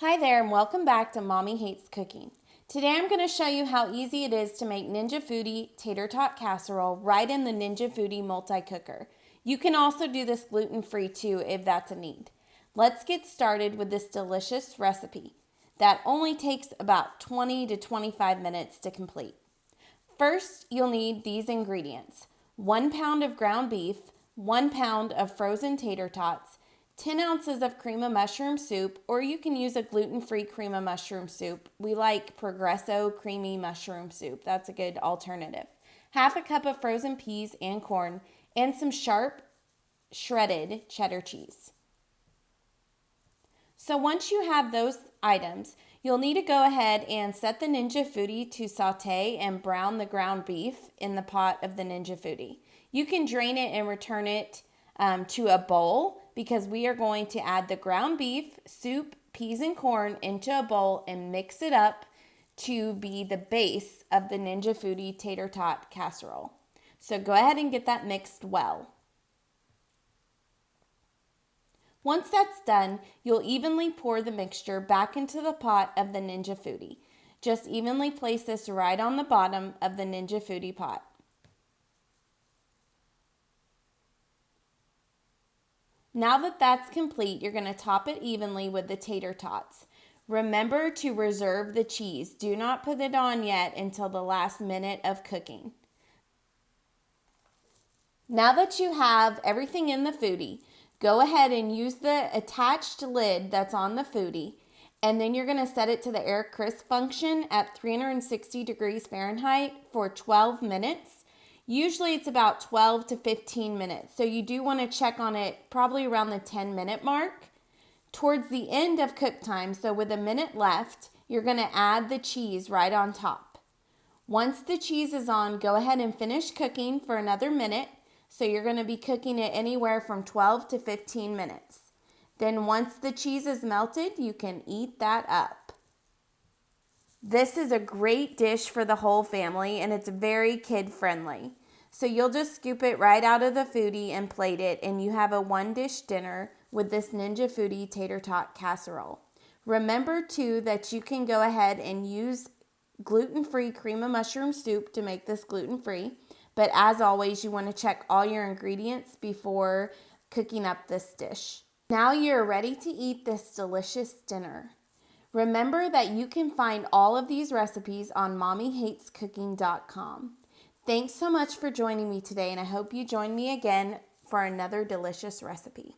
Hi there and welcome back to Mommy Hates Cooking. Today I'm going to show you how easy it is to make Ninja Foodi Tater Tot Casserole right in the Ninja Foodi multi-cooker. You can also do this gluten-free too if that's a need. Let's get started with this delicious recipe that only takes about 20 to 25 minutes to complete. First, you'll need these ingredients: 1 pound of ground beef, 1 pound of frozen tater tots, 10 ounces of cream of mushroom soup, or you can use a gluten-free cream of mushroom soup. We like Progresso creamy mushroom soup. That's a good alternative. Half a cup of frozen peas and corn, and some sharp shredded cheddar cheese. So once you have those items, you'll need to go ahead and set the Ninja Foodi to saute and brown the ground beef in the pot of the Ninja Foodi. You can drain it and return it to a bowl, because we are going to add the ground beef, soup, peas, and corn into a bowl and mix it up to be the base of the Ninja Foodi Tater Tot Casserole. So go ahead and get that mixed well. Once that's done, you'll evenly pour the mixture back into the pot of the Ninja Foodi. Just evenly place this right on the bottom of the Ninja Foodi pot. Now that that's complete, you're going to top it evenly with the tater tots. Remember to reserve the cheese. Do not put it on yet until the last minute of cooking. Now that you have everything in the Foodi, go ahead and use the attached lid that's on the Foodi, and then you're going to set it to the air crisp function at 360 degrees Fahrenheit for 12 minutes. Usually it's about 12 to 15 minutes, so you do want to check on it probably around the 10-minute mark. Towards the end of cook time, so with a minute left, you're going to add the cheese right on top. Once the cheese is on, go ahead and finish cooking for another minute. So you're going to be cooking it anywhere from 12 to 15 minutes. Then once the cheese is melted, you can eat that up. This is a great dish for the whole family, and it's very kid-friendly. So you'll just scoop it right out of the Foodi and plate it, and you have a one-dish dinner with this Ninja Foodi Tater Tot Casserole. Remember, too, that you can go ahead and use gluten-free cream of mushroom soup to make this gluten-free. But as always, you want to check all your ingredients before cooking up this dish. Now you're ready to eat this delicious dinner. Remember that you can find all of these recipes on mommyhatescooking.com. Thanks so much for joining me today, and I hope you join me again for another delicious recipe.